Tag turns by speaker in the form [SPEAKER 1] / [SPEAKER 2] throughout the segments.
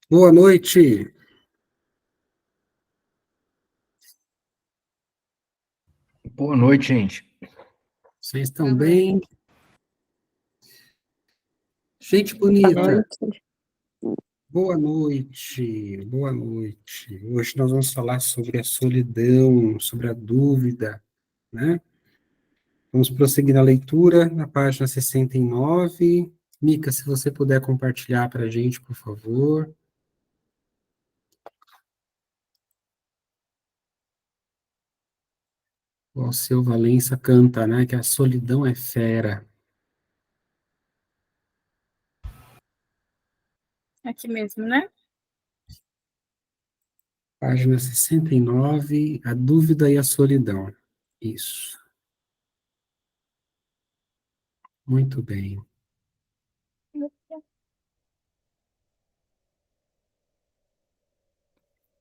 [SPEAKER 1] Boa noite.
[SPEAKER 2] Boa noite, gente.
[SPEAKER 1] Vocês estão bem? Gente bonita, boa noite. Boa noite. Hoje nós vamos falar sobre a solidão, sobre a dúvida, né? Vamos prosseguir na leitura, na página 69. Mica, se você puder compartilhar para a gente, por favor. O Alceu Valença canta, né? Que a solidão é fera.
[SPEAKER 3] Aqui mesmo, né?
[SPEAKER 1] Página 69, a dúvida e a solidão. Isso. Muito bem.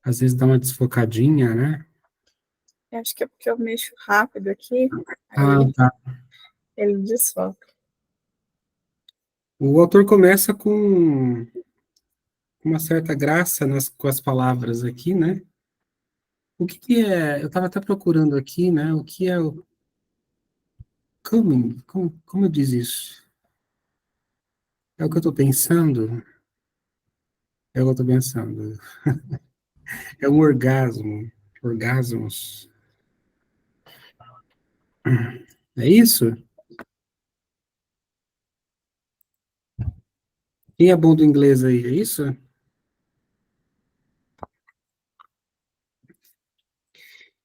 [SPEAKER 1] Às vezes dá uma desfocadinha, né?
[SPEAKER 3] Eu acho que é porque eu mexo rápido aqui,
[SPEAKER 1] Ah,
[SPEAKER 3] aí
[SPEAKER 1] tá.
[SPEAKER 3] ele desfoca.
[SPEAKER 1] O autor começa com uma certa graça com as palavras aqui, né? O que que é? Eu estava até procurando aqui, né? O que é o coming? Como diz isso? É o que eu estou pensando? É o que eu estou pensando. É um orgasmo. Orgasmos. É isso? Quem é bom do inglês aí? É isso?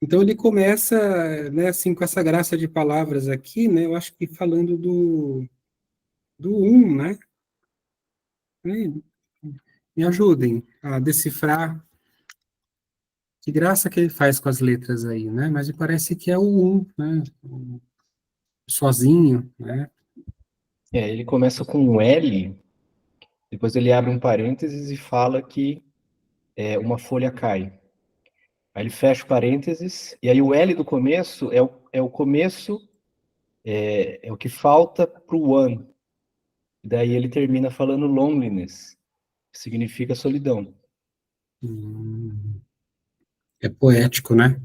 [SPEAKER 1] Então ele começa, né, assim, com essa graça de palavras aqui, né? Eu acho que falando do né? Me ajudem a decifrar que graça que ele faz com as letras aí, né? Mas me parece que é o né? Sozinho, né?
[SPEAKER 2] Ele começa com um L, depois ele abre um parênteses e fala que uma folha cai. Aí ele fecha o parênteses, e aí o L do começo é o começo, é o que falta para o one. Daí ele termina falando loneliness, que significa solidão.
[SPEAKER 1] É poético, né?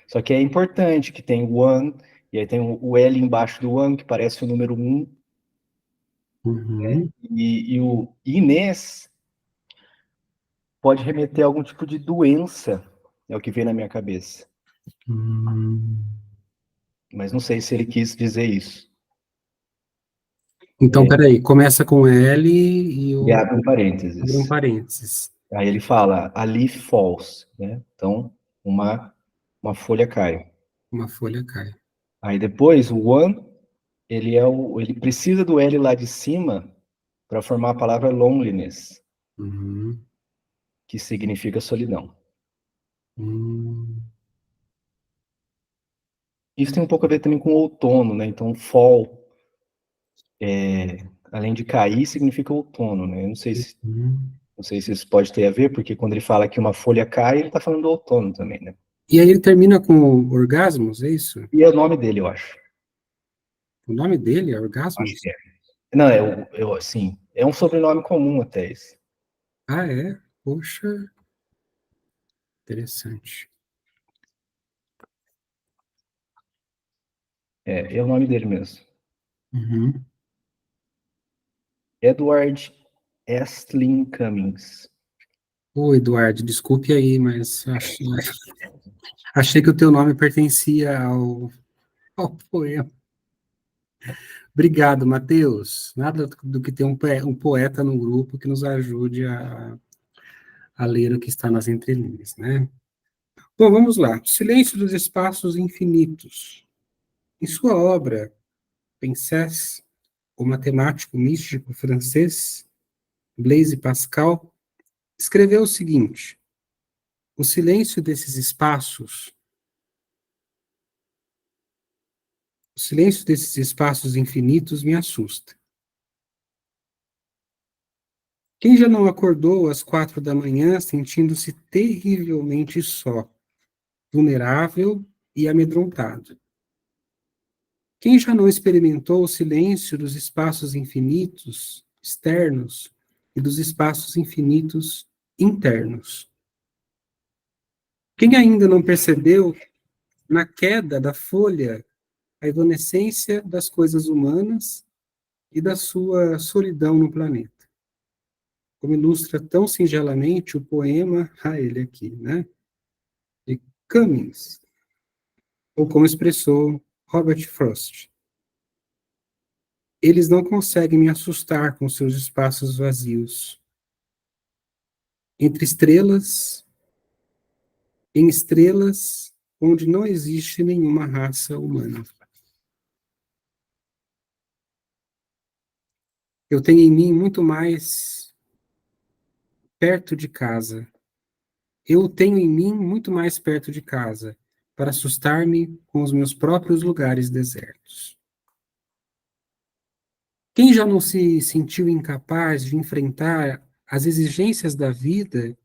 [SPEAKER 2] Só que é importante que tem o one, e aí tem o L embaixo do one, que parece o número 1,
[SPEAKER 1] Uhum.
[SPEAKER 2] e o Inês pode remeter a algum tipo de doença, é o que vem na minha cabeça.
[SPEAKER 1] Hum.
[SPEAKER 2] Mas não sei se ele quis dizer isso.
[SPEAKER 1] Então, peraí, começa com L e
[SPEAKER 2] E
[SPEAKER 1] o
[SPEAKER 2] abre um
[SPEAKER 1] abre um
[SPEAKER 2] parênteses.
[SPEAKER 1] parênteses.
[SPEAKER 2] Aí ele fala, a leaf falls, né? Então, uma folha cai.
[SPEAKER 1] Uma folha cai.
[SPEAKER 2] Aí depois, o one, ele precisa do L lá de cima para formar a palavra loneliness,
[SPEAKER 1] Uhum.
[SPEAKER 2] que significa solidão.
[SPEAKER 1] Hum.
[SPEAKER 2] Isso tem um pouco a ver também com outono, né? Então, fall, além de cair, significa outono, né? Eu
[SPEAKER 1] Uhum.
[SPEAKER 2] não sei se isso pode ter a ver, porque quando ele fala que uma folha cai, ele está falando do outono também, né?
[SPEAKER 1] E aí ele termina com orgasmos, é isso?
[SPEAKER 2] E é o nome dele, eu acho.
[SPEAKER 1] O nome dele é
[SPEAKER 2] Acho
[SPEAKER 1] orgasmos?
[SPEAKER 2] que é. Não, assim, é um sobrenome comum até esse.
[SPEAKER 1] Ah, é? Poxa, interessante.
[SPEAKER 2] É o nome dele mesmo.
[SPEAKER 1] Uhum.
[SPEAKER 2] Edward Estlin Cummings.
[SPEAKER 1] Ô, Eduardo, desculpe aí, mas achei que o teu nome pertencia ao poema. Obrigado, Matheus. Nada do que ter um poeta no grupo que nos ajude a ler o que está nas entrelinhas, né? Bom, vamos lá. Silêncio dos espaços infinitos. Em sua obra, Pensées, o matemático místico francês Blaise Pascal escreveu o seguinte: o silêncio desses espaços, o silêncio desses espaços infinitos me assusta. Quem já não acordou às 4 da manhã sentindo-se terrivelmente só, vulnerável e amedrontado? Quem já não experimentou o silêncio dos espaços infinitos, externos, e dos espaços infinitos internos. Quem ainda não percebeu, na queda da folha, a evanescência das coisas humanas e da sua solidão no planeta? Como ilustra tão singelamente o poema, ele aqui, né? De Cummings, ou como expressou Robert Frost. Eles não conseguem me assustar com seus espaços vazios. Entre estrelas, em estrelas onde não existe nenhuma raça humana. Eu tenho em mim muito mais perto de casa. Eu tenho em mim muito mais perto de casa para assustar-me com os meus próprios lugares desertos. Quem já não se sentiu incapaz de enfrentar as exigências da vida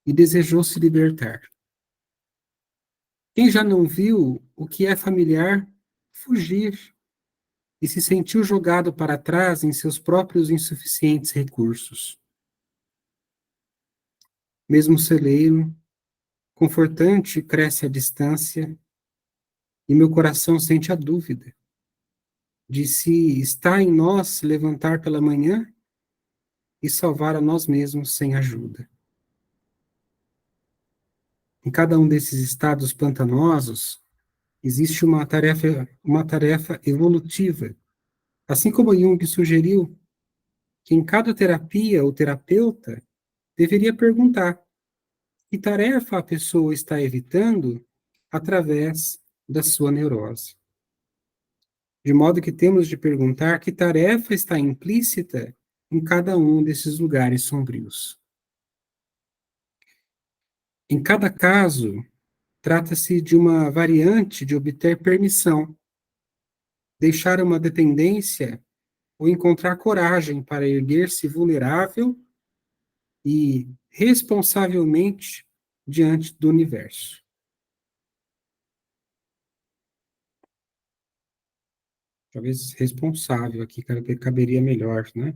[SPEAKER 1] e desejou se libertar? Quem já não viu o que é familiar fugir e se sentiu jogado para trás em seus próprios insuficientes recursos? Mesmo celeiro, confortante, cresce a distância e meu coração sente a dúvida de se está em nós levantar pela manhã e salvar a nós mesmos sem ajuda. Em cada um desses estados pantanosos, existe uma tarefa evolutiva. Assim como Jung sugeriu que em cada terapia o terapeuta deveria perguntar que tarefa a pessoa está evitando através da sua neurose. De modo que temos de perguntar que tarefa está implícita em cada um desses lugares sombrios. Em cada caso, trata-se de uma variante de obter permissão, deixar uma dependência ou encontrar coragem para erguer-se vulnerável e responsavelmente diante do universo. Talvez responsável aqui caberia melhor, né?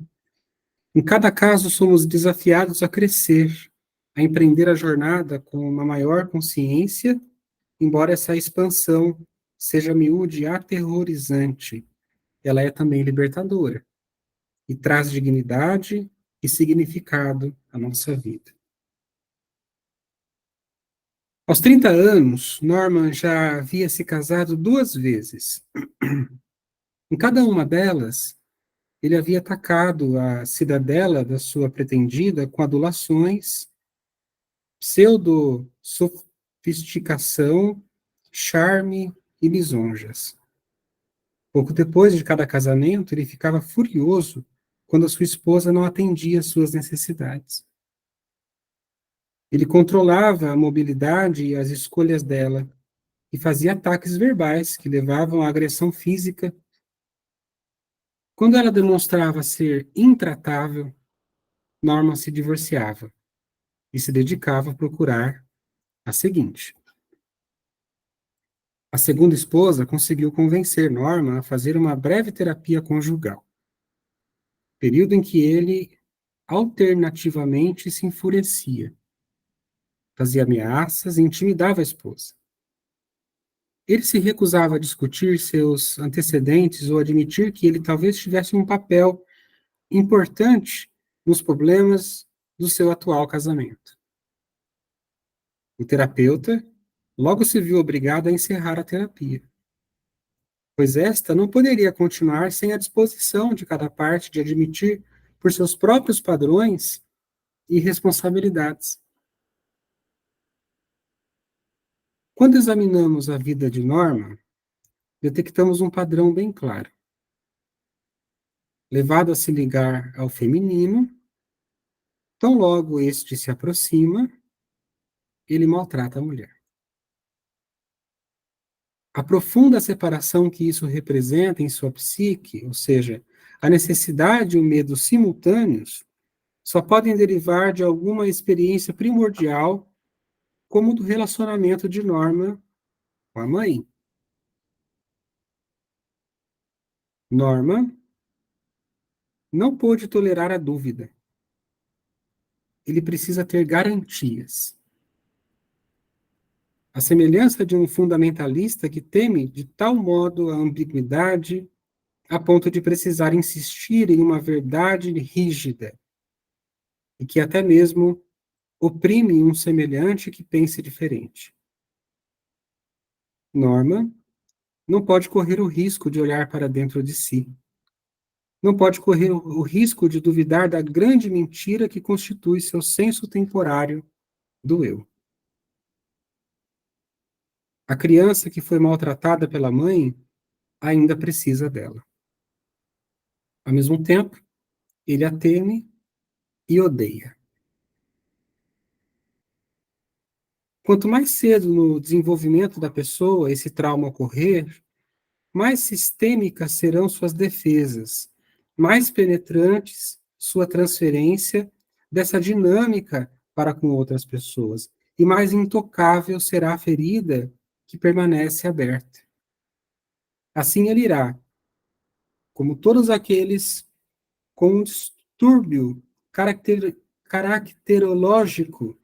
[SPEAKER 1] Em cada caso, somos desafiados a crescer, a empreender a jornada com uma maior consciência, embora essa expansão seja miúde e aterrorizante, ela é também libertadora e traz dignidade e significado à nossa vida. Aos 30 anos, Norman já havia se casado 2 vezes. Em cada uma delas, ele havia atacado a cidadela da sua pretendida com adulações, pseudo-sofisticação, charme e lisonjas. Pouco depois de cada casamento, ele ficava furioso quando a sua esposa não atendia às suas necessidades. Ele controlava a mobilidade e as escolhas dela e fazia ataques verbais que levavam à agressão física. Quando ela demonstrava ser intratável, Norman se divorciava e se dedicava a procurar a seguinte. A segunda esposa conseguiu convencer Norman a fazer uma breve terapia conjugal, período em que ele alternativamente se enfurecia, fazia ameaças e intimidava a esposa. Ele se recusava a discutir seus antecedentes ou admitir que ele talvez tivesse um papel importante nos problemas do seu atual casamento. O terapeuta logo se viu obrigado a encerrar a terapia, pois esta não poderia continuar sem a disposição de cada parte de admitir por seus próprios padrões e responsabilidades. Quando examinamos a vida de Norma, detectamos um padrão bem claro. Levado a se ligar ao feminino, tão logo este se aproxima, ele maltrata a mulher. A profunda separação que isso representa em sua psique, ou seja, a necessidade e o medo simultâneos, só podem derivar de alguma experiência primordial, como do relacionamento de Norma com a mãe. Norma não pôde tolerar a dúvida. ele precisa ter garantias. A semelhança de um fundamentalista que teme de tal modo a ambiguidade a ponto de precisar insistir em uma verdade rígida e que até mesmo oprime um semelhante que pense diferente. Norma não pode correr o risco de olhar para dentro de si. Não pode correr o risco de duvidar da grande mentira que constitui seu senso temporário do eu. A criança que foi maltratada pela mãe ainda precisa dela. Ao mesmo tempo, ele a teme e odeia. Quanto mais cedo no desenvolvimento da pessoa esse trauma ocorrer, mais sistêmicas serão suas defesas, mais penetrantes sua transferência dessa dinâmica para com outras pessoas, e mais intocável será a ferida que permanece aberta. Assim ele irá, como todos aqueles com um distúrbio caracterológico,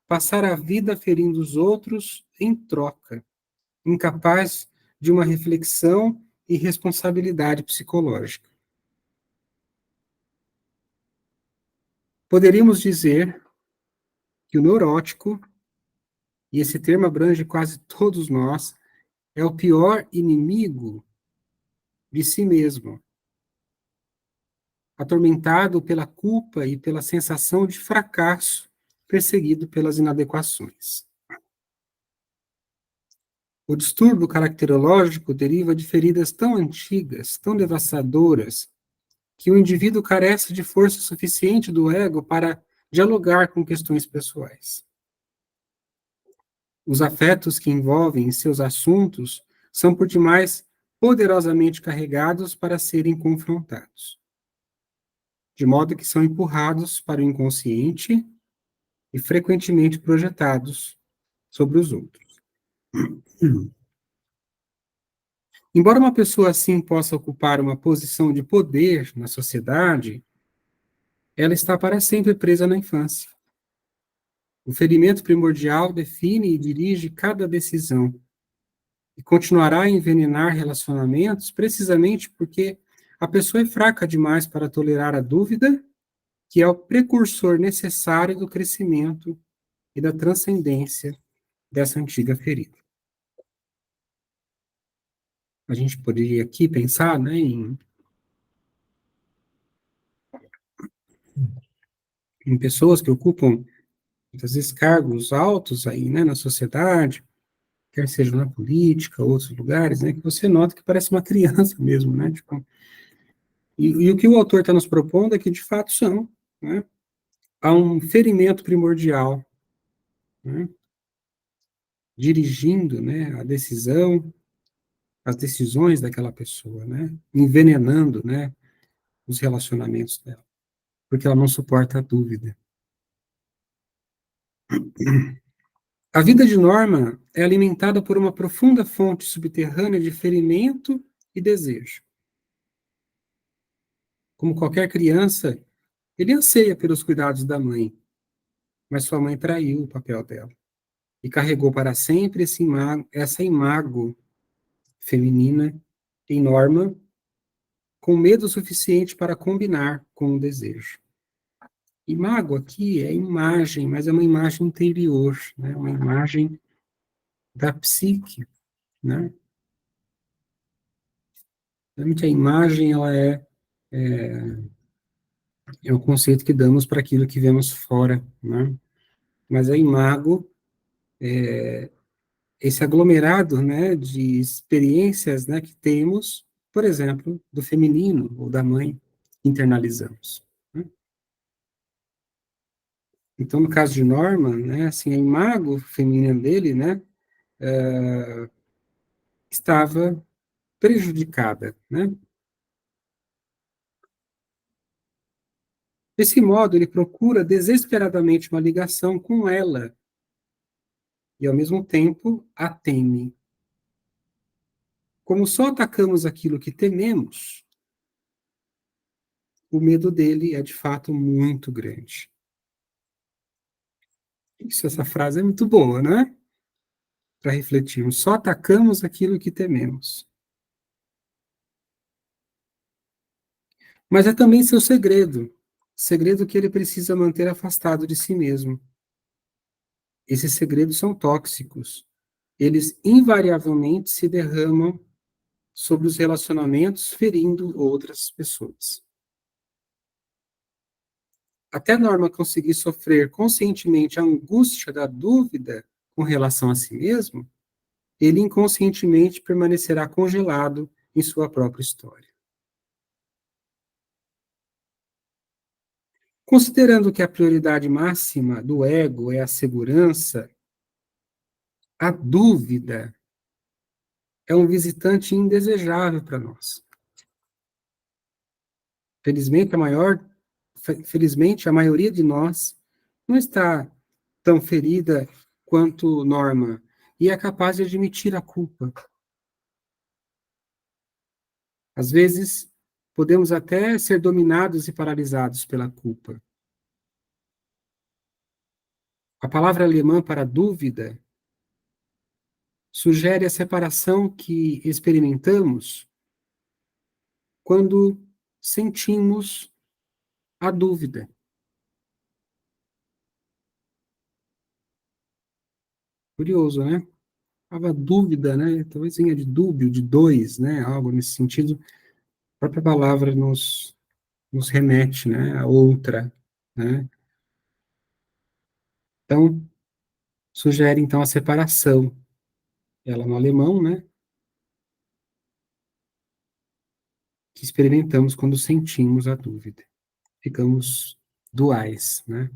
[SPEAKER 1] passar a vida ferindo os outros em troca, incapaz de uma reflexão e responsabilidade psicológica. Poderíamos dizer que o neurótico, e esse termo abrange quase todos nós, é o pior inimigo de si mesmo, atormentado pela culpa e pela sensação de fracasso, perseguido pelas inadequações. O distúrbio caracterológico deriva de feridas tão antigas, tão devastadoras, que o indivíduo carece de força suficiente do ego para dialogar com questões pessoais. Os afetos que envolvem seus assuntos são por demais poderosamente carregados para serem confrontados, de modo que são empurrados para o inconsciente e frequentemente projetados sobre os outros. Embora uma pessoa assim possa ocupar uma posição de poder na sociedade, ela está para sempre presa na infância. O ferimento primordial define e dirige cada decisão e continuará a envenenar relacionamentos precisamente porque a pessoa é fraca demais para tolerar a dúvida, que é o precursor necessário do crescimento e da transcendência dessa antiga ferida. A gente poderia aqui pensar, né, em pessoas que ocupam, muitas vezes, cargos altos aí, né, na sociedade, quer seja na política, outros lugares, né, que você nota que parece uma criança mesmo, né, tipo, e o que o autor está nos propondo é que, de fato, são, né, há um ferimento primordial, né, dirigindo, né, a decisão, as decisões daquela pessoa, né, envenenando, né, os relacionamentos dela, porque ela não suporta a dúvida. A vida de Norma é alimentada por uma profunda fonte subterrânea de ferimento e desejo. Como qualquer criança, ele anseia pelos cuidados da mãe, mas sua mãe traiu o papel dela e carregou para sempre essa imago feminina em Norma, com medo suficiente para combinar com o desejo. Imago aqui é imagem, mas é uma imagem interior, né? Uma imagem da psique, né? Realmente a imagem, ela é o conceito que damos para aquilo que vemos fora, né? Mas a imago é esse aglomerado, né, de experiências, né, que temos, por exemplo, do feminino ou da mãe, internalizamos, né? Então, no caso de Norman, né, assim, a imago feminina dele, né, estava prejudicada, né? Desse modo, ele procura desesperadamente uma ligação com ela e, ao mesmo tempo, a teme. Como só atacamos aquilo que tememos, o medo dele é, de fato, muito grande. Isso, essa frase é muito boa, né? Para refletirmos. Só atacamos aquilo que tememos. Mas é também seu segredo. Segredo que ele precisa manter afastado de si mesmo. Esses segredos são tóxicos. Eles invariavelmente se derramam sobre os relacionamentos, ferindo outras pessoas. Até Norma conseguir sofrer conscientemente a angústia da dúvida com relação a si mesmo, ele inconscientemente permanecerá congelado em sua própria história. Considerando que a prioridade máxima do ego é a segurança, a dúvida é um visitante indesejável para nós. Felizmente, a maioria de nós não está tão ferida quanto Norma e é capaz de admitir a culpa. Às vezes, podemos até ser dominados e paralisados pela culpa. A palavra alemã para dúvida sugere a separação que experimentamos quando sentimos a dúvida. Curioso, né? A dúvida, né? Talvez venha de dúbio, de dois, né? Algo nesse sentido. A própria palavra nos remete, né? A outra, né? Então, sugere, então, a separação. Ela no alemão, né? Que experimentamos quando sentimos a dúvida. Ficamos duais, né?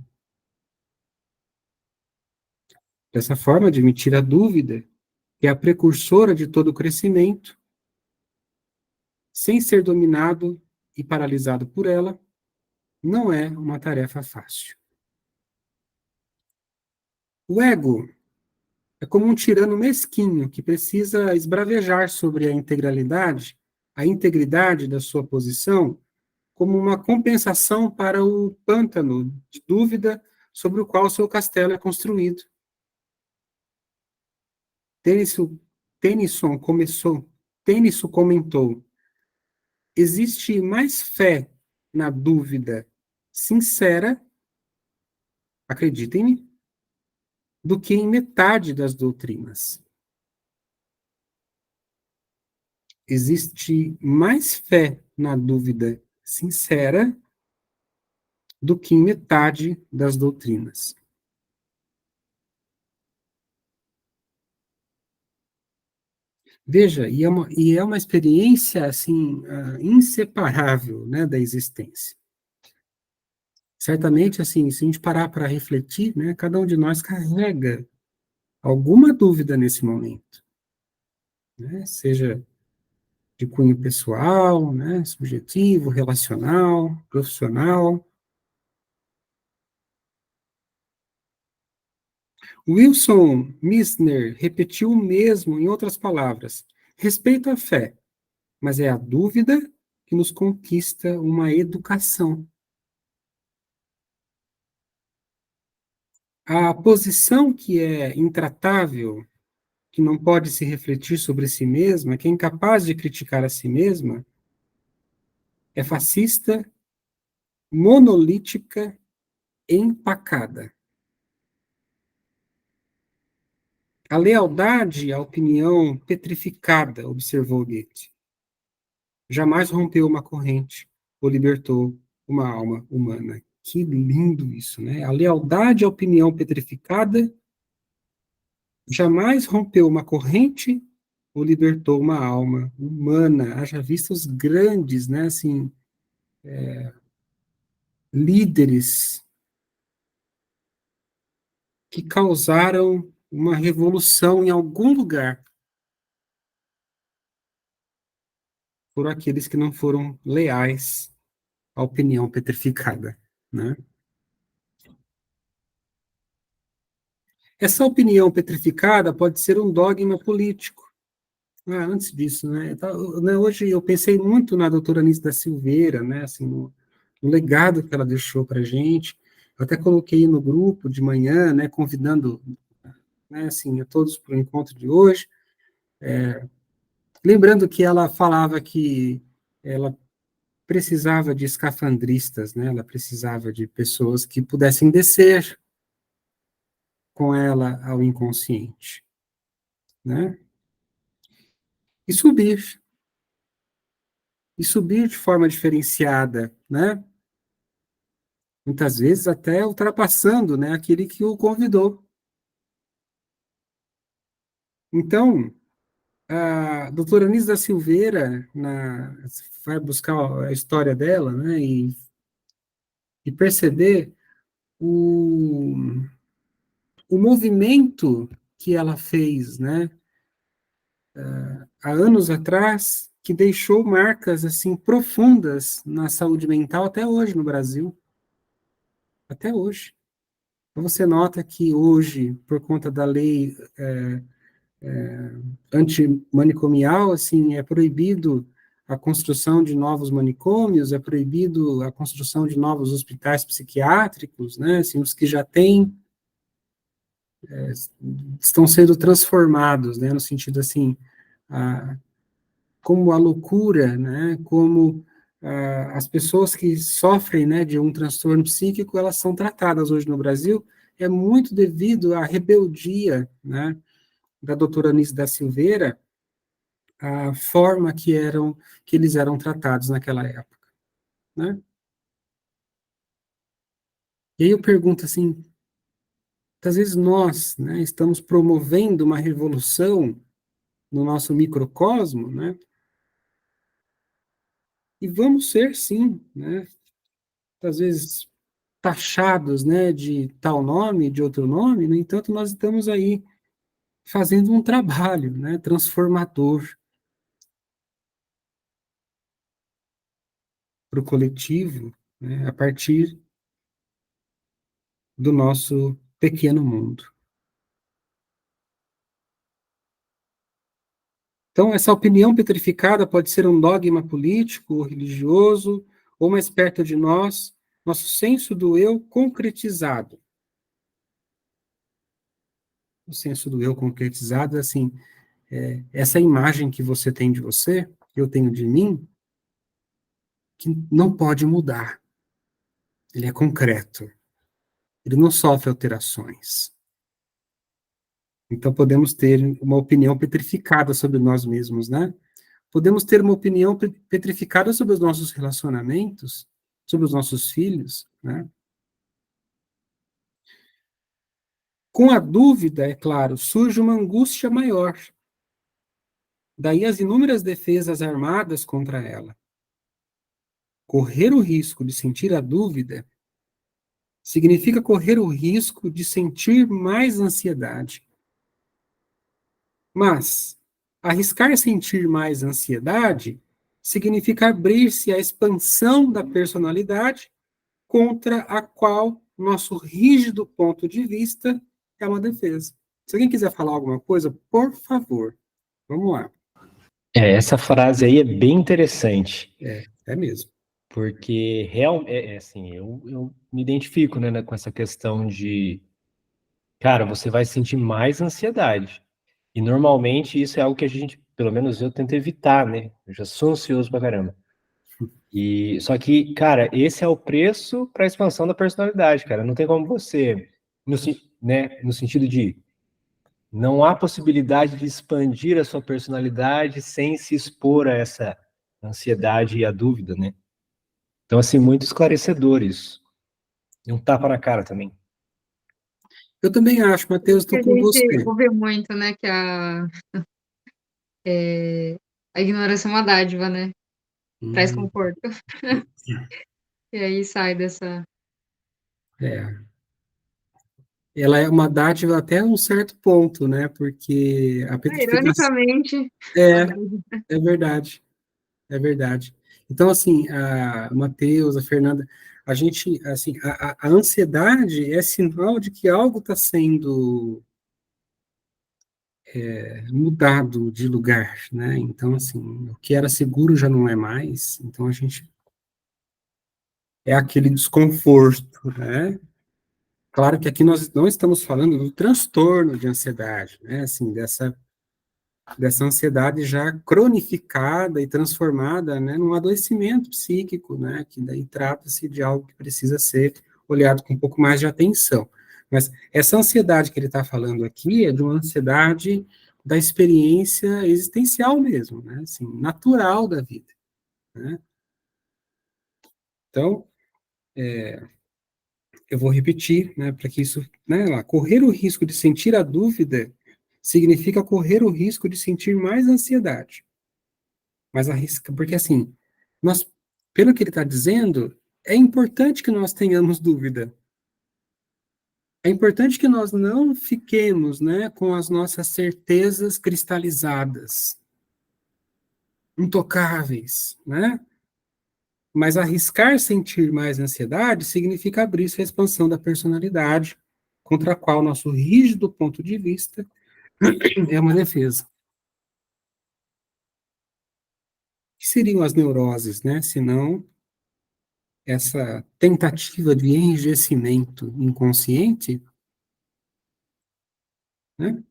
[SPEAKER 1] Dessa forma, admitir a dúvida, que é a precursora de todo o crescimento, sem ser dominado e paralisado por ela, não é uma tarefa fácil. O ego é como um tirano mesquinho que precisa esbravejar sobre a integridade da sua posição, como uma compensação para o pântano de dúvida sobre o qual seu castelo é construído. Tennyson comentou: existe mais fé na dúvida sincera, acreditem-me, do que em metade das doutrinas. Existe mais fé na dúvida sincera do que em metade das doutrinas. Veja, e é uma experiência assim inseparável, né, da existência. Certamente, assim, se a gente parar para refletir, né, cada um de nós carrega alguma dúvida nesse momento, né, seja de cunho pessoal, né, subjetivo, relacional, profissional. Wilson Missner repetiu o mesmo em outras palavras: respeito à fé, mas é a dúvida que nos conquista uma educação. A posição que é intratável, que não pode se refletir sobre si mesma, que é incapaz de criticar a si mesma, é fascista, monolítica, empacada. A lealdade à opinião petrificada, observou Goethe, jamais rompeu uma corrente ou libertou uma alma humana. Que lindo isso, né? A lealdade à opinião petrificada jamais rompeu uma corrente ou libertou uma alma humana. Haja visto os grandes, né, assim, líderes que causaram uma revolução em algum lugar por aqueles que não foram leais à opinião petrificada, né? Essa opinião petrificada pode ser um dogma político. Antes disso, né? Hoje eu pensei muito na doutora Anice da Silveira, né? Assim, no legado que ela deixou para a gente, Eu até coloquei no grupo de manhã, né, convidando, né, assim, a todos para o encontro de hoje, lembrando que ela falava que ela precisava de escafandristas, né, ela precisava de pessoas que pudessem descer com ela ao inconsciente, né, e subir de forma diferenciada, né, muitas vezes até ultrapassando, né, aquele que o convidou. Então, a doutora Anísia da Silveira, vai buscar a história dela, né, e perceber o movimento que ela fez, né, há anos atrás, que deixou marcas, assim, profundas na saúde mental até hoje no Brasil, até hoje. Então, você nota que hoje, por conta da lei antimanicomial, assim, é proibido a construção de novos manicômios, é proibido a construção de novos hospitais psiquiátricos, né, assim, os que já têm estão sendo transformados, né, no sentido assim, como a loucura, né, como as pessoas que sofrem, né, de um transtorno psíquico, elas são tratadas hoje no Brasil, é muito devido à rebeldia, né, da doutora Anísia da Silveira, a forma que eles eram tratados naquela época, né? E aí eu pergunto assim, às vezes nós, né, estamos promovendo uma revolução no nosso microcosmo, né? E vamos ser, sim, né? Às vezes taxados, né, de tal nome, de outro nome, no entanto, nós estamos aí fazendo um trabalho, né, transformador para o coletivo, né, a partir do nosso pequeno mundo. Então, essa opinião petrificada pode ser um dogma político ou religioso, ou mais perto de nós, nosso senso do eu concretizado. O senso do eu concretizado, assim, essa imagem que você tem de você, que eu tenho de mim, que não pode mudar. Ele é concreto. Ele não sofre alterações. Então, podemos ter uma opinião petrificada sobre nós mesmos, né? Podemos ter uma opinião petrificada sobre os nossos relacionamentos, sobre os nossos filhos, né? Com a dúvida, é claro, surge uma angústia maior. Daí as inúmeras defesas armadas contra ela. Correr o risco de sentir a dúvida significa correr o risco de sentir mais ansiedade. Mas arriscar sentir mais ansiedade significa abrir-se à expansão da personalidade contra a qual nosso rígido ponto de vista é uma defesa. Se alguém quiser falar alguma coisa, por favor, vamos lá.
[SPEAKER 2] Essa frase aí é bem interessante.
[SPEAKER 1] É mesmo.
[SPEAKER 2] Porque assim, eu me identifico, né, com essa questão de, cara, você vai sentir mais ansiedade. E normalmente isso é algo que a gente, pelo menos eu tento evitar, né? Eu já sou ansioso pra caramba. E só que, cara, esse é o preço para a expansão da personalidade, cara. Não tem como você, no sentido de não há possibilidade de expandir a sua personalidade sem se expor a essa ansiedade e a dúvida, né? Então, assim, muito esclarecedor isso. E um tapa na cara também.
[SPEAKER 1] Eu também acho, Matheus, estou com
[SPEAKER 4] A
[SPEAKER 1] você.
[SPEAKER 4] gente ouve muito, né, que a ignorância é uma dádiva, né? Traz conforto. E aí sai dessa.
[SPEAKER 1] Ela é uma dádiva até um certo ponto, né? Porque a petrificação...
[SPEAKER 4] Ironicamente.
[SPEAKER 1] É verdade, é verdade. Então, assim, a Matheus, a Fernanda, a gente, assim, a ansiedade é sinal de que algo está sendo mudado de lugar, né? Então, assim, o que era seguro já não é mais, então a gente é aquele desconforto, né? Claro que aqui nós não estamos falando do transtorno de ansiedade, né, assim, dessa ansiedade já cronificada e transformada, né, num adoecimento psíquico, né, que daí trata-se de algo que precisa ser olhado com um pouco mais de atenção. Mas essa ansiedade que ele está falando aqui é de uma ansiedade da experiência existencial mesmo, né, assim, natural da vida, né. Então, eu vou repetir, né, para que isso, né, lá, correr o risco de sentir a dúvida significa correr o risco de sentir mais ansiedade. Mas arrisca, porque assim, nós, pelo que ele está dizendo, é importante que nós tenhamos dúvida. É importante que nós não fiquemos, né, com as nossas certezas cristalizadas, intocáveis, né? Mas arriscar sentir mais ansiedade significa abrir-se à expansão da personalidade, contra a qual nosso rígido ponto de vista é uma defesa. O que seriam as neuroses, né? Senão essa tentativa de enrijecimento inconsciente, né?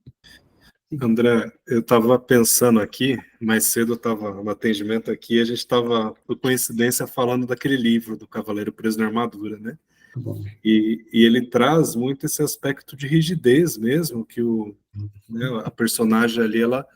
[SPEAKER 5] André, eu estava pensando aqui, mais cedo eu estava no atendimento aqui, a gente estava, por coincidência, falando daquele livro do Cavaleiro Preso na Armadura, né?
[SPEAKER 1] Bom.
[SPEAKER 5] E ele traz muito esse aspecto de rigidez mesmo, que né, a personagem ali, ela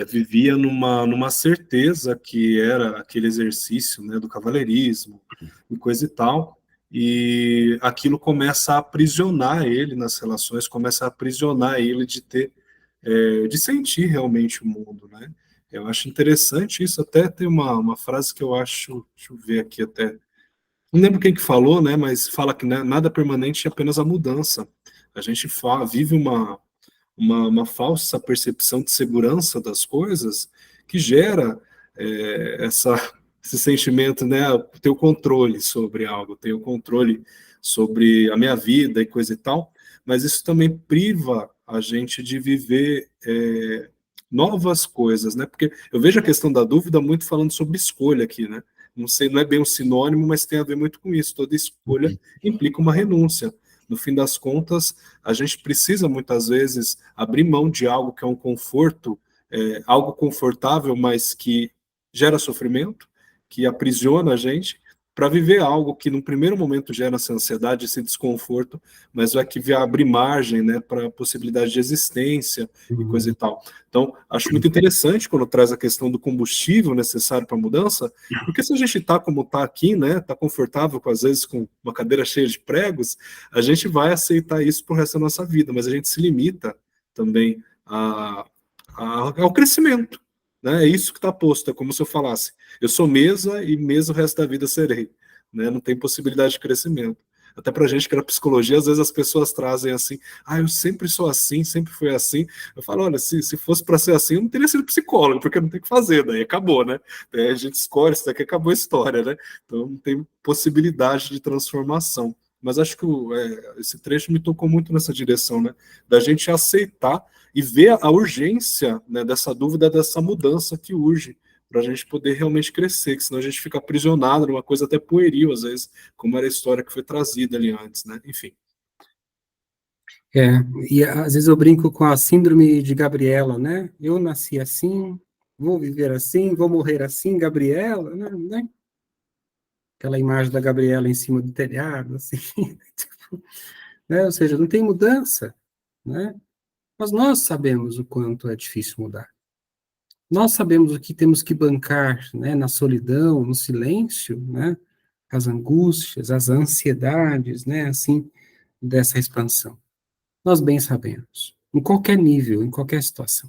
[SPEAKER 5] vivia numa certeza que era aquele exercício, né, do cavaleirismo e coisa e tal, e aquilo começa a aprisionar ele nas relações, começa a aprisionar ele de sentir realmente o mundo, né? Eu acho interessante isso, até tem uma frase que eu acho, deixa eu ver aqui até, não lembro quem que falou, né, mas fala que né, nada permanente é apenas a mudança. A gente vive uma falsa percepção de segurança das coisas que gera esse sentimento, né, ter o controle sobre algo, ter o controle sobre a minha vida e coisa e tal, mas isso também priva a gente de viver novas coisas, né, porque eu vejo a questão da dúvida muito falando sobre escolha aqui, né, não sei, não é bem um sinônimo, mas tem a ver muito com isso, toda escolha implica uma renúncia. No fim das contas, a gente precisa muitas vezes abrir mão de algo que é um conforto, algo confortável, mas que gera sofrimento, que aprisiona a gente, para viver algo que no primeiro momento gera essa ansiedade, esse desconforto, mas vai que abrir margem, né, para possibilidade de existência e coisa e tal. Então, acho muito interessante quando traz a questão do combustível necessário para a mudança, porque se a gente está como está aqui, né, está confortável, às vezes com uma cadeira cheia de pregos, a gente vai aceitar isso pro resto da nossa vida, mas a gente se limita também ao crescimento, né? É isso que está posto, é como se eu falasse, eu sou mesa e mesa o resto da vida serei, né? Não tem possibilidade de crescimento. Até para a gente que era psicologia, às vezes as pessoas trazem assim, eu sempre sou assim, sempre fui assim. Eu falo, olha, se fosse para ser assim, eu não teria sido psicólogo, porque não tem o que fazer, daí acabou, né? Daí a gente escolhe, isso daqui acabou a história, né? Então não tem possibilidade de transformação. Mas acho que esse trecho me tocou muito nessa direção, né? Da gente aceitar e ver a urgência, né, dessa dúvida, dessa mudança que urge, para a gente poder realmente crescer, que senão a gente fica aprisionado numa coisa até pueril, às vezes, como era a história que foi trazida ali antes, né? Enfim.
[SPEAKER 1] E às vezes eu brinco com a síndrome de Gabriela, né? Eu nasci assim, vou viver assim, vou morrer assim, Gabriela, né? Aquela imagem da Gabriela em cima do telhado, assim, tipo, né? Ou seja, não tem mudança, né? Mas nós sabemos o quanto é difícil mudar. Nós sabemos o que temos que bancar, né? Na solidão, no silêncio, né? As angústias, as ansiedades, né? Assim, dessa expansão. Nós bem sabemos, em qualquer nível, em qualquer situação.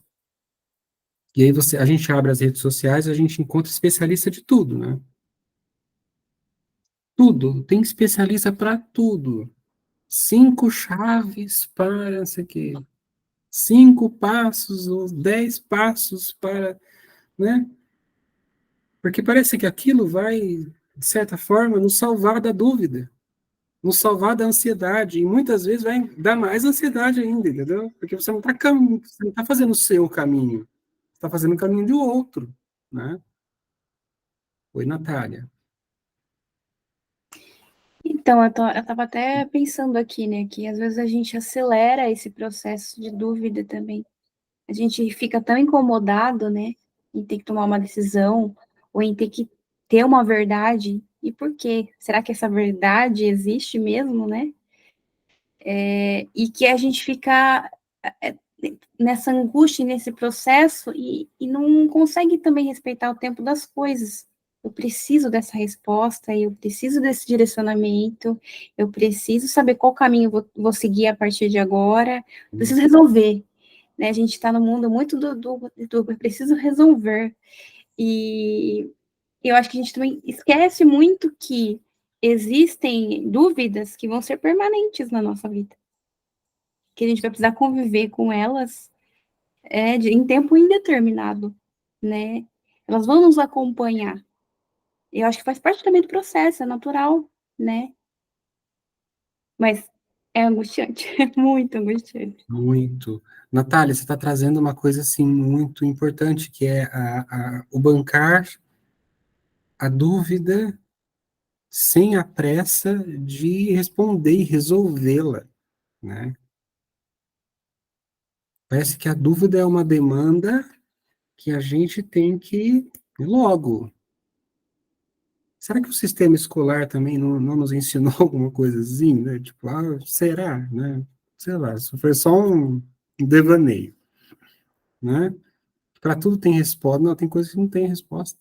[SPEAKER 1] E aí a gente abre as redes sociais, a gente encontra especialista de tudo, né? Tudo, tem especialista para tudo. 5 chaves para, não sei o quê. 5 passos, ou 10 passos para, né? Porque parece que aquilo vai, de certa forma, nos salvar da dúvida, nos salvar da ansiedade, e muitas vezes vai dar mais ansiedade ainda, entendeu? Porque você não está fazendo o seu caminho, você está fazendo o caminho de outro, né? Oi, Natália.
[SPEAKER 3] Então, eu estava até pensando aqui, né, que às vezes a gente acelera esse processo de dúvida também. A gente fica tão incomodado, né, em ter que tomar uma decisão, ou em ter que ter uma verdade. E por quê? Será que essa verdade existe mesmo, né? E que a gente fica é, nessa angústia, nesse processo, e não consegue também respeitar o tempo das coisas. Eu preciso dessa resposta, eu preciso desse direcionamento, eu preciso saber qual caminho eu vou seguir a partir de agora, preciso resolver. Né? A gente está no mundo muito do eu preciso resolver. E eu acho que a gente também esquece muito que existem dúvidas que vão ser permanentes na nossa vida, que a gente vai precisar conviver com elas em tempo indeterminado, né? Elas vão nos acompanhar. Eu acho que faz parte também do processo, é natural, né? Mas é angustiante, é muito angustiante.
[SPEAKER 1] Muito. Natália, você está trazendo uma coisa, assim, muito importante, que é o bancar a dúvida sem a pressa de responder e resolvê-la, né? Parece que a dúvida é uma demanda que a gente tem que ir logo. Será que o sistema escolar também não nos ensinou alguma coisa assim, né? Tipo, será, né? Sei lá, isso foi só um devaneio, né? Para tudo tem resposta, não, tem coisas que não tem resposta.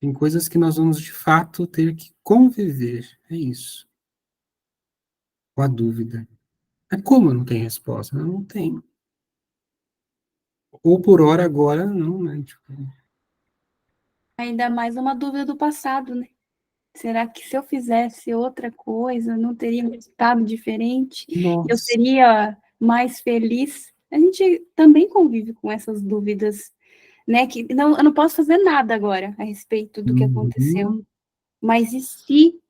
[SPEAKER 1] Tem coisas que nós vamos, de fato, ter que conviver, é isso, com a dúvida. É como não tem resposta? Não tem. Ou por hora agora, não, né? Tipo,
[SPEAKER 3] Ainda mais uma dúvida do passado, né? Será que se eu fizesse outra coisa, não teria um resultado diferente? Eu
[SPEAKER 1] nossa.
[SPEAKER 3] seria mais feliz? A gente também convive com essas dúvidas, né? Que não, eu não posso fazer nada agora a respeito do que
[SPEAKER 1] Uhum.
[SPEAKER 3] aconteceu. Mas e se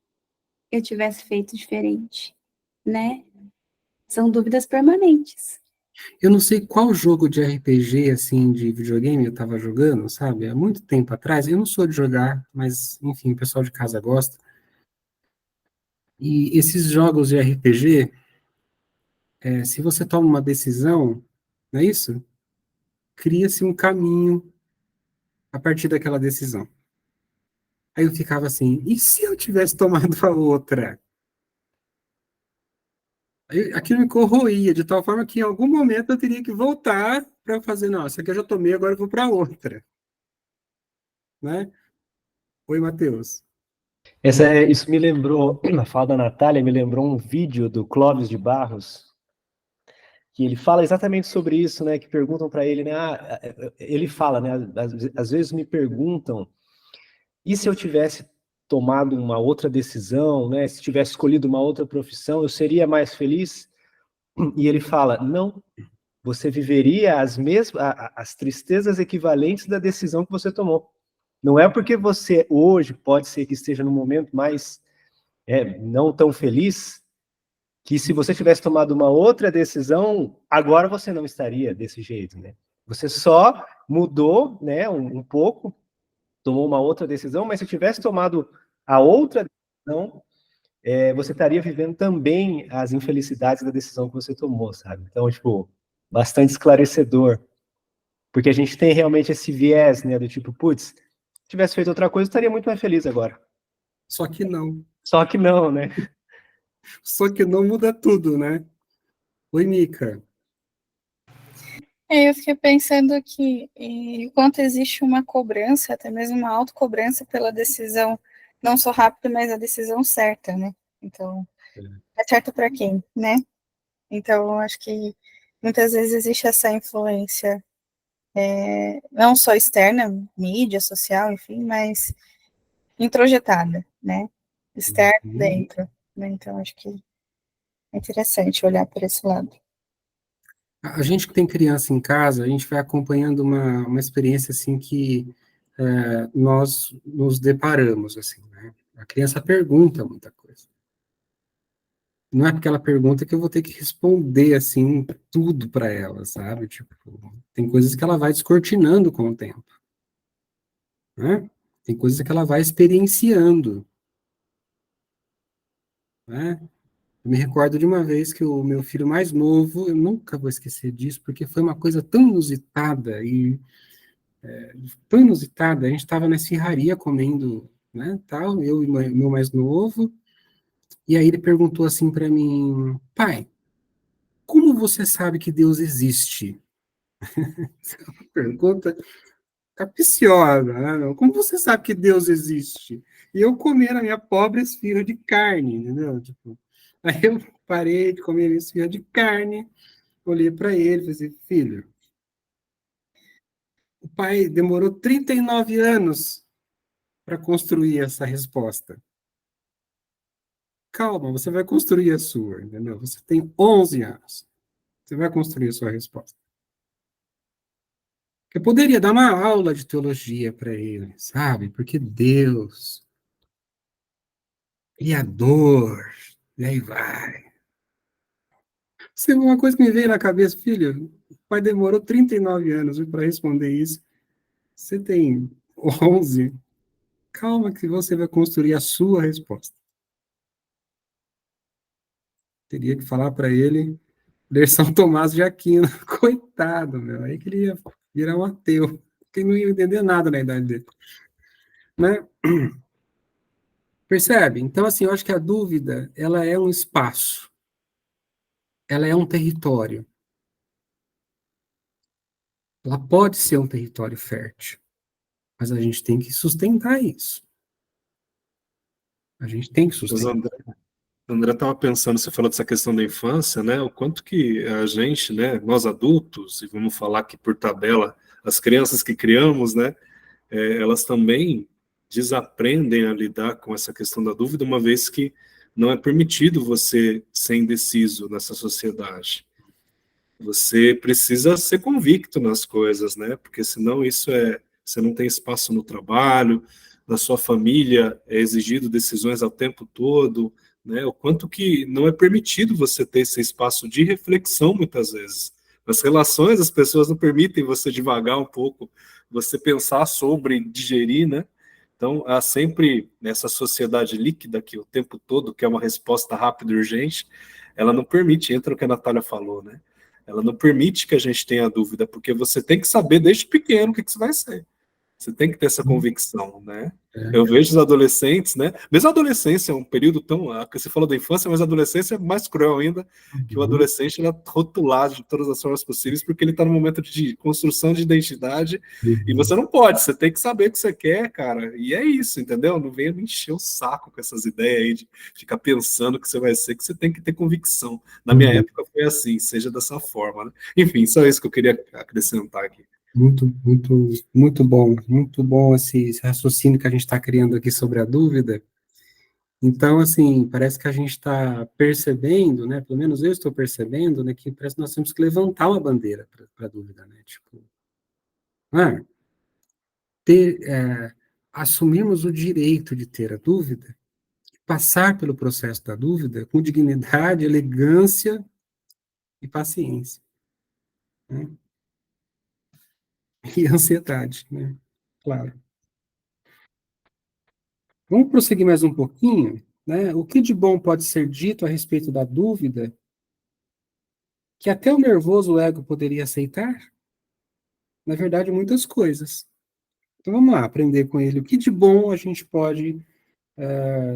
[SPEAKER 3] eu tivesse feito diferente, né? São dúvidas permanentes.
[SPEAKER 1] Eu não sei qual jogo de RPG, assim, de videogame eu tava jogando, sabe? Há muito tempo atrás. Eu não sou de jogar, mas, enfim, o pessoal de casa gosta. E esses jogos de RPG, se você toma uma decisão, não é isso? Cria-se um caminho a partir daquela decisão. Aí eu ficava assim, e se eu tivesse tomado a outra? Aí, aquilo me corroía, de tal forma que em algum momento eu teria que voltar para fazer, não, essa aqui eu já tomei, agora eu vou para outra, né? Oi, Matheus.
[SPEAKER 2] Isso me lembrou, na fala da Natália, me lembrou um vídeo do Clóvis de Barros, que ele fala exatamente sobre isso, né? Que perguntam para ele, né? Ele fala, né? Às vezes me perguntam, e se eu tivesse tomado uma outra decisão, né? Se tivesse escolhido uma outra profissão, eu seria mais feliz? E ele fala, não, você viveria as tristezas equivalentes da decisão que você tomou. Não é porque você hoje pode ser que esteja num momento mais não tão feliz, que se você tivesse tomado uma outra decisão, agora você não estaria desse jeito, né? Você só mudou, né, um pouco, tomou uma outra decisão, mas se tivesse tomado a outra decisão, você estaria vivendo também as infelicidades da decisão que você tomou, sabe? Então, tipo, bastante esclarecedor, porque a gente tem realmente esse viés, né, do tipo, putz, se tivesse feito outra coisa, eu estaria muito mais feliz agora.
[SPEAKER 1] Só que não.
[SPEAKER 2] Só que não, né?
[SPEAKER 1] Só que não muda tudo, né? Oi, Mica.
[SPEAKER 3] Eu fiquei pensando que enquanto existe uma cobrança, até mesmo uma autocobrança pela decisão, não só rápida, mas a decisão certa, né? Então, é certo para quem, né? Então, eu acho que muitas vezes existe essa influência, não só externa, mídia, social, enfim, mas introjetada, né? Externa dentro, né? Então, acho que é interessante olhar por esse lado.
[SPEAKER 1] A gente que tem criança em casa, a gente vai acompanhando uma experiência assim que nós nos deparamos, assim, né? A criança pergunta muita coisa. Não é porque ela pergunta que eu vou ter que responder, assim, tudo para ela, sabe? Tipo, tem coisas que ela vai descortinando com o tempo, né? Tem coisas que ela vai experienciando. né? Eu me recordo de uma vez que o meu filho mais novo, eu nunca vou esquecer disso, porque foi uma coisa tão inusitada, tão inusitada, a gente estava na esfirraria comendo, né, tal, eu e meu mais novo, e aí ele perguntou assim para mim, pai, como você sabe que Deus existe? Pergunta capciosa, né? Como você sabe que Deus existe? E eu comendo a minha pobre esfirra de carne, entendeu? Tipo, aí eu parei de comer a minha esfirra de carne, olhei para ele e falei assim, filho, o pai demorou 39 anos para construir essa resposta. Calma, você vai construir a sua, entendeu? Você tem 11 anos. Você vai construir a sua resposta. Eu poderia dar uma aula de teologia para ele, sabe? Porque Deus, Criador, e aí vai. Isso é uma coisa que me veio na cabeça, filho. O pai demorou 39 anos para responder isso. Você tem 11. Calma que você vai construir a sua resposta. Teria que falar para ele ler São Tomás de Aquino. Coitado, meu. Aí que ele ia virar um ateu. Porque não ia entender nada na idade dele. Né? Percebe? Então, assim, eu acho que a dúvida, ela é um espaço. Ela é um território. Ela pode ser um território fértil. Mas a gente tem que sustentar isso. A gente tem que
[SPEAKER 5] Mas,
[SPEAKER 1] sustentar.
[SPEAKER 5] André estava pensando, você falou dessa questão da infância, né? O quanto que a gente, né, nós adultos, e vamos falar que por tabela, as crianças que criamos, né, elas também desaprendem a lidar com essa questão da dúvida, uma vez que não é permitido você ser indeciso nessa sociedade. Você precisa ser convicto nas coisas, né? Porque senão você não tem espaço no trabalho, na sua família é exigido decisões ao tempo todo, né? O quanto que não é permitido você ter esse espaço de reflexão muitas vezes. Nas relações, as pessoas não permitem você divagar um pouco, você pensar sobre, digerir, né? Então, há sempre nessa sociedade líquida que o tempo todo quer uma resposta rápida e urgente, ela não permite, entra no que a Natália falou, né? Ela não permite que a gente tenha dúvida, porque você tem que saber desde pequeno o que você vai ser. Você tem que ter essa convicção, né?
[SPEAKER 1] É.
[SPEAKER 5] Eu vejo os adolescentes, né? Mesmo a adolescência é um período tão. Você falou da infância, mas a adolescência é mais cruel ainda, que o adolescente ele é rotulado de todas as formas possíveis, porque ele está no momento de construção de identidade, e você não pode, você tem que saber o que você quer, cara. E é isso, entendeu? Não venha me encher o saco com essas ideias aí de ficar pensando que você vai ser, que você tem que ter convicção. Na minha época foi assim, seja dessa forma, né? Enfim, só isso que eu queria acrescentar aqui.
[SPEAKER 1] Muito bom esse raciocínio que a gente está criando aqui sobre a dúvida. Então, assim, parece que a gente está percebendo, né? Pelo menos eu estou percebendo, né? Que parece que nós temos que levantar uma bandeira para a dúvida, né? Tipo, ah, assumirmos o direito de ter a dúvida, passar pelo processo da dúvida com dignidade, elegância e paciência, né? E ansiedade, né? Claro. Vamos prosseguir mais um pouquinho, né? O que de bom pode ser dito a respeito da dúvida que até o nervoso ego poderia aceitar? Na verdade, muitas coisas. Então vamos lá, aprender com ele o que de bom a gente pode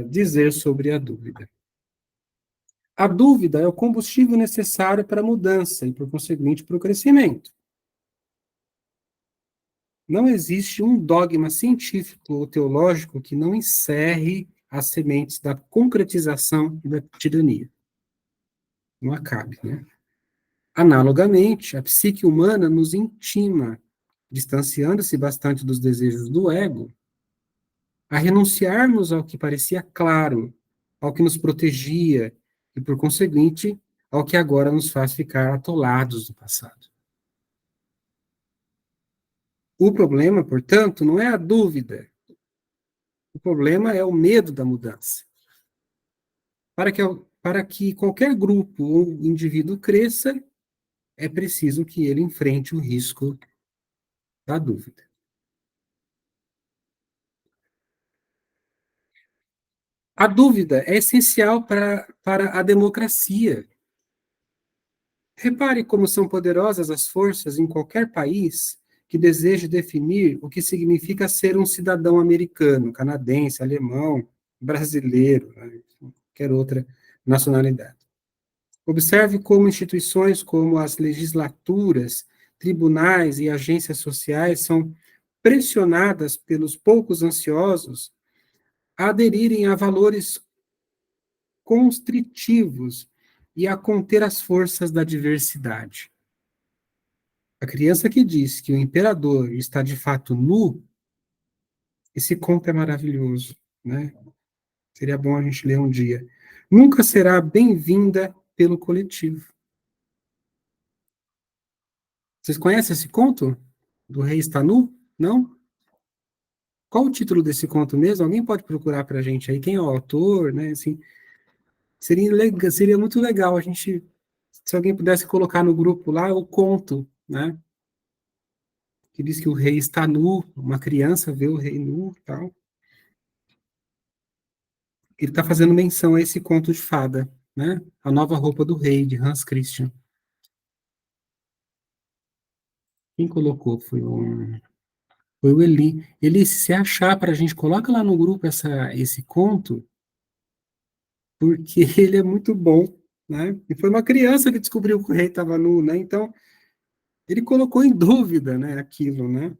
[SPEAKER 1] dizer sobre a dúvida. A dúvida é o combustível necessário para a mudança e, por conseguinte, para o crescimento. Não existe um dogma científico ou teológico que não encerre as sementes da concretização e da tirania. Não acabe, né? Analogamente, a psique humana nos intima, distanciando-se bastante dos desejos do ego, a renunciarmos ao que parecia claro, ao que nos protegia e, por conseguinte, ao que agora nos faz ficar atolados no passado. O problema, portanto, não é a dúvida. O problema é o medo da mudança. Para que qualquer grupo ou indivíduo cresça, é preciso que ele enfrente o risco da dúvida. A dúvida é essencial para a democracia. Repare como são poderosas as forças em qualquer país que deseje definir o que significa ser um cidadão americano, canadense, alemão, brasileiro, né, qualquer outra nacionalidade. Observe como instituições como as legislaturas, tribunais e agências sociais são pressionadas pelos poucos ansiosos a aderirem a valores constritivos e a conter as forças da diversidade. A criança que diz que o imperador está de fato nu, esse conto é maravilhoso, né? Seria bom a gente ler um dia. Nunca será bem-vinda pelo coletivo. Vocês conhecem esse conto? Do rei está nu? Não? Qual o título desse conto mesmo? Alguém pode procurar para a gente aí? Quem é o autor, né? Assim, seria muito legal a gente, se alguém pudesse colocar no grupo lá o conto, né? Que diz que o rei está nu, uma criança vê o rei nu e tal. Ele está fazendo menção a esse conto de fada, né? A Nova Roupa do Rei, de Hans Christian. Quem colocou foi o Eli. Eli, se você achar para a gente, coloca lá no grupo esse conto, porque ele é muito bom, né? E foi uma criança que descobriu que o rei estava nu, né? Então, ele colocou em dúvida, né, aquilo, né?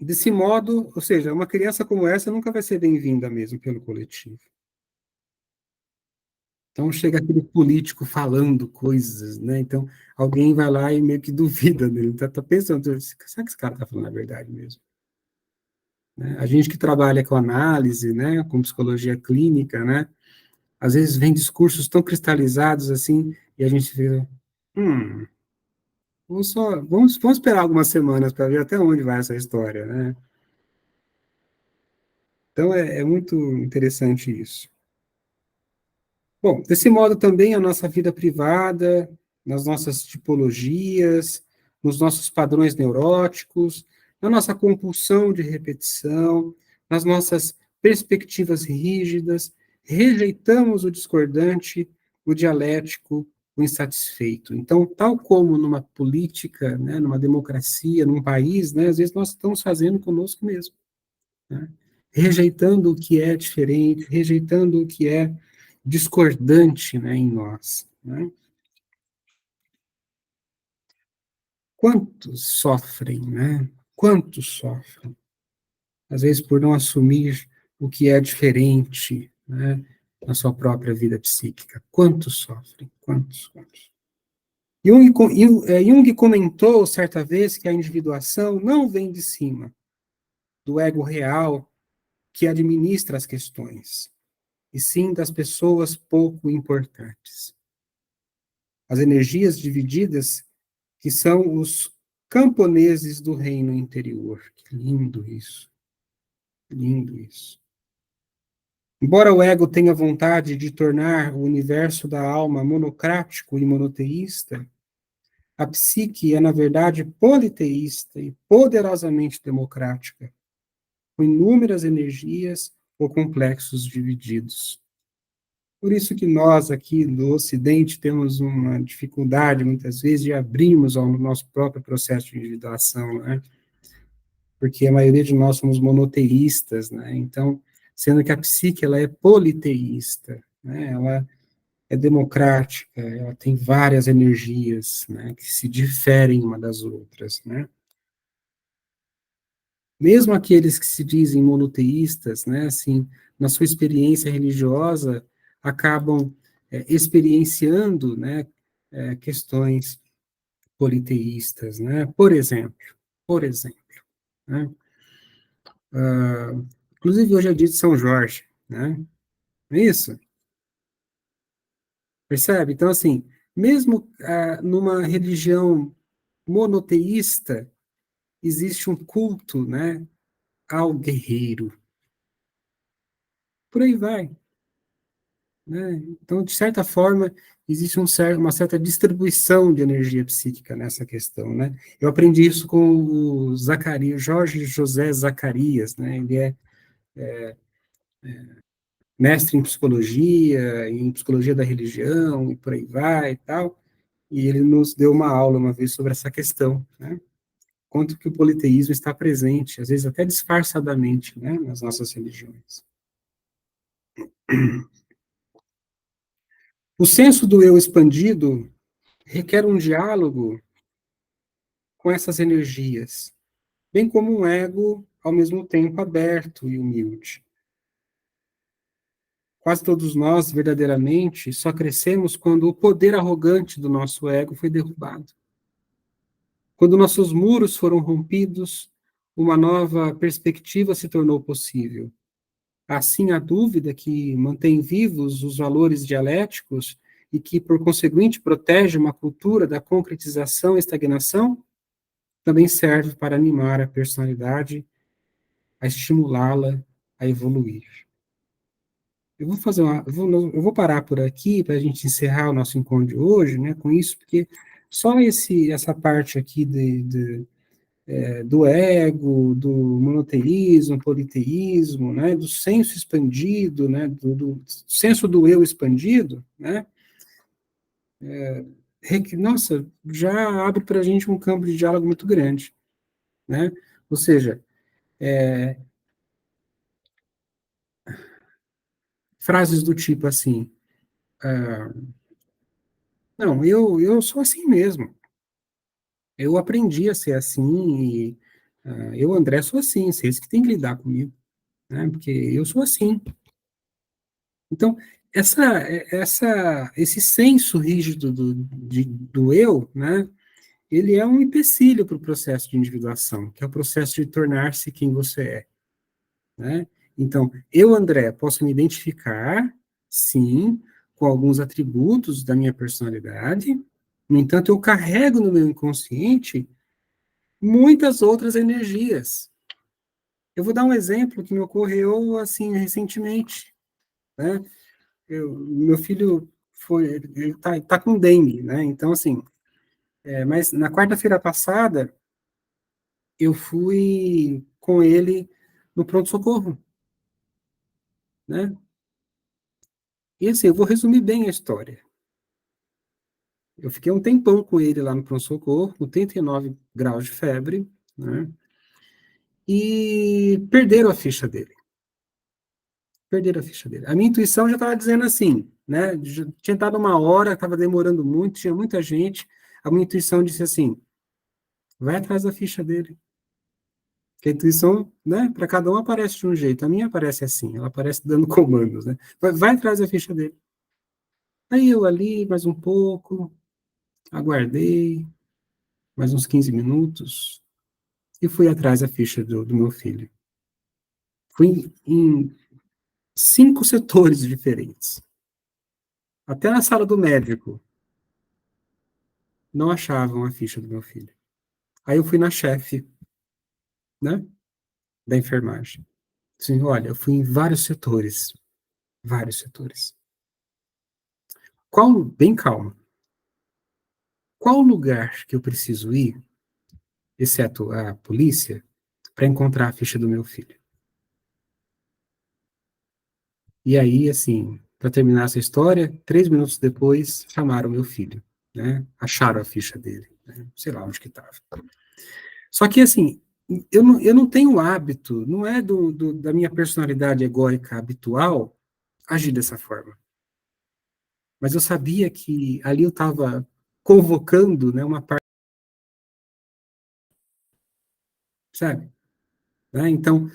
[SPEAKER 1] Desse modo, ou seja, uma criança como essa nunca vai ser bem-vinda mesmo pelo coletivo. Então chega aquele político falando coisas, né? Então alguém vai lá e meio que duvida dele, tá pensando, será que esse cara está falando a verdade mesmo? Né? A gente que trabalha com análise, né, com psicologia clínica, né, às vezes vem discursos tão cristalizados assim, e a gente fica, vamos esperar algumas semanas para ver até onde vai essa história, né? Então é muito interessante isso. Bom, desse modo também a nossa vida privada, nas nossas tipologias, nos nossos padrões neuróticos, na nossa compulsão de repetição, nas nossas perspectivas rígidas, rejeitamos o discordante, o dialético, o insatisfeito. Então, tal como numa política, né, numa democracia, num país, né, às vezes nós estamos fazendo conosco mesmo, né? Rejeitando o que é diferente, rejeitando o que é discordante, né, em nós, né? Quantos sofrem, né? Quantos sofrem? Às vezes por não assumir o que é diferente, né, na sua própria vida psíquica. Quantos sofrem? Quantos? Jung comentou certa vez que a individuação não vem de cima, do ego real que administra as questões, e sim das pessoas pouco importantes. As energias divididas, que são os camponeses do reino interior. Que lindo isso. Lindo isso. Embora o ego tenha vontade de tornar o universo da alma monocrático e monoteísta, a psique é, na verdade, politeísta e poderosamente democrática, com inúmeras energias ou complexos divididos. Por isso que nós aqui no Ocidente temos uma dificuldade, muitas vezes, de abrirmos ao nosso próprio processo de individuação, né? Porque a maioria de nós somos monoteístas, né? Então, sendo que a psique, ela é politeísta, né? Ela é democrática, ela tem várias energias, né, que se diferem uma das outras, né? Mesmo aqueles que se dizem monoteístas, né, assim, na sua experiência religiosa, acabam experienciando, né, questões politeístas, né? Por exemplo, né, inclusive hoje é dia de São Jorge, né? Não é isso? Percebe? Então, assim, mesmo numa religião monoteísta, existe um culto, né, ao guerreiro. Por aí vai. Né? Então, de certa forma, existe uma certa distribuição de energia psíquica nessa questão, né? Eu aprendi isso com o Zacarias, Jorge José Zacarias, né? Ele é mestre em psicologia da religião, e por aí vai e tal, e ele nos deu uma aula uma vez sobre essa questão, né? Quanto que o politeísmo está presente, às vezes até disfarçadamente, né, nas nossas religiões. O senso do eu expandido requer um diálogo com essas energias, bem como um ego, ao mesmo tempo, aberto e humilde. Quase todos nós, verdadeiramente, só crescemos quando o poder arrogante do nosso ego foi derrubado. Quando nossos muros foram rompidos, uma nova perspectiva se tornou possível. Assim, a dúvida que mantém vivos os valores dialéticos e que, por conseguinte, protege uma cultura da concretização e estagnação, também serve para animar a personalidade, a estimulá-la a evoluir. Eu vou parar por aqui para a gente encerrar o nosso encontro de hoje, né, com isso, porque só essa parte aqui do ego, do monoteísmo, politeísmo, né, do senso expandido, né, do senso do eu expandido, né, nossa, já abre para a gente um campo de diálogo muito grande, né, ou seja, frases do tipo assim, não, eu sou assim mesmo, eu aprendi a ser assim, e eu, André, sou assim, vocês que têm que lidar comigo, né, porque eu sou assim. Então, esse senso rígido do eu, né, ele é um empecilho para o processo de individuação, que é o processo de tornar-se quem você é, né? Então, eu, André, posso me identificar, sim, com alguns atributos da minha personalidade, no entanto, eu carrego no meu inconsciente muitas outras energias. Eu vou dar um exemplo que me ocorreu, assim, recentemente, né? Meu filho ele tá com dengue, né? Então, assim, mas na quarta-feira passada, eu fui com ele no pronto-socorro, né? E assim, eu vou resumir bem a história. Eu fiquei um tempão com ele lá no pronto-socorro, 89 graus de febre, né? E perderam a ficha dele. Perderam a ficha dele. A minha intuição já estava dizendo assim, né? Já tinha dado uma hora, estava demorando muito, tinha muita gente. A minha intuição disse assim: vai atrás da ficha dele. Que a intuição, né, para cada um aparece de um jeito. A minha aparece assim, ela aparece dando comandos, né? Vai atrás da ficha dele. Aí eu ali, mais um pouco, aguardei, mais uns 15 minutos, e fui atrás da ficha do meu filho. Fui em 5 setores diferentes. Até na sala do médico, não achavam a ficha do meu filho. Aí eu fui na chefe, né, da enfermagem. Assim, olha, eu fui em vários setores. Vários setores. Bem calmo. Qual lugar que eu preciso ir, exceto a polícia, para encontrar a ficha do meu filho? E aí, assim, para terminar essa história, 3 minutos depois, chamaram meu filho, né? Acharam a ficha dele, né? Sei lá onde que estava. Só que, assim, eu não tenho hábito, não é da minha personalidade egóica habitual agir dessa forma. Mas eu sabia que ali eu estava convocando, né, uma parte, sabe? Né? Então,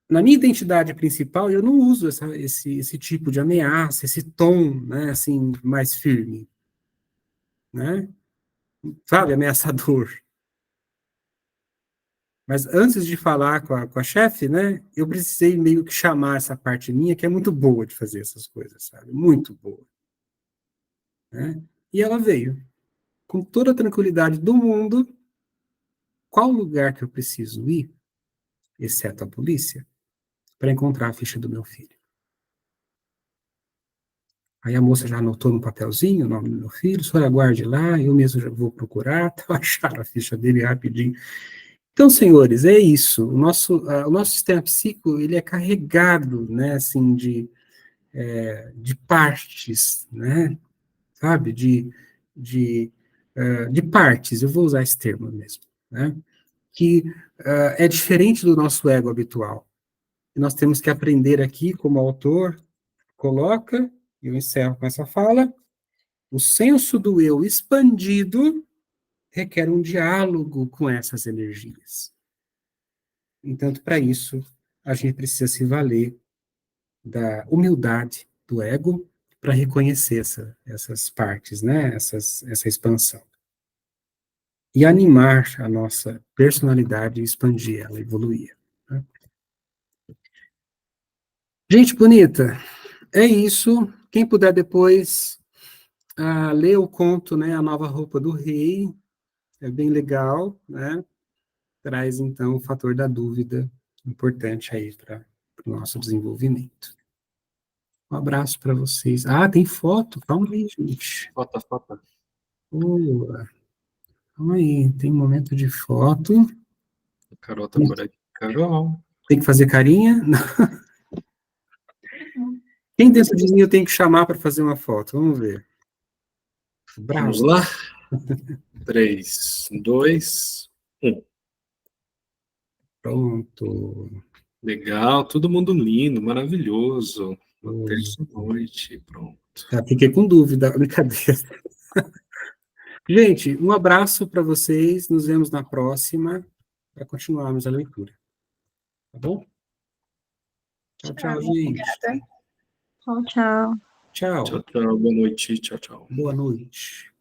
[SPEAKER 1] na minha identidade principal, eu não uso esse tipo de ameaça, esse tom, né, assim, mais firme, né? Sabe, ameaçador. Mas antes de falar com a chefe, né, eu precisei meio que chamar essa parte minha, que é muito boa de fazer essas coisas, sabe? Muito boa. Né? E ela veio, com toda a tranquilidade do mundo, qual lugar que eu preciso ir, exceto a polícia, para encontrar a ficha do meu filho. Aí a moça já anotou no papelzinho o nome do meu filho, só aguarde lá, eu mesmo já vou procurar, até eu achar a ficha dele rapidinho. Então, senhores, é isso. O nosso sistema psíquico, ele é carregado, né, assim, de partes, né, sabe, de partes, eu vou usar esse termo mesmo, né, que é diferente do nosso ego habitual. E nós temos que aprender aqui, como o autor coloca, e eu encerro com essa fala, o senso do eu expandido requer um diálogo com essas energias. Entanto, para isso, a gente precisa se valer da humildade do ego para reconhecer essas partes, né? Essa expansão. E animar a nossa personalidade e expandir ela, evoluir. Né? Gente bonita, é isso. Quem puder depois ler o conto, né? A Nova Roupa do Rei, é bem legal, né? Traz, então, o fator da dúvida importante aí para o nosso desenvolvimento. Um abraço para vocês. Ah, tem foto? Calma aí, gente.
[SPEAKER 5] Foto.
[SPEAKER 1] Boa. Calma aí, tem um momento de foto.
[SPEAKER 5] A Carol tá por aqui. Carol.
[SPEAKER 1] Tem que fazer carinha? Não. Quem dentro de mim eu tenho que chamar para fazer uma foto? Vamos ver.
[SPEAKER 5] Vamos
[SPEAKER 1] Bravo.
[SPEAKER 5] lá? 3, 2, 1.
[SPEAKER 1] Pronto.
[SPEAKER 5] Legal, todo mundo lindo, maravilhoso. Uma terça-noite, pronto.
[SPEAKER 1] Fiquei com dúvida, brincadeira. Gente, um abraço para vocês, nos vemos na próxima, para continuarmos a leitura. Tá bom? Tchau, gente.
[SPEAKER 3] Obrigada. Tchau.
[SPEAKER 1] Tchau.
[SPEAKER 5] Tchau, boa noite, tchau.
[SPEAKER 1] Boa noite.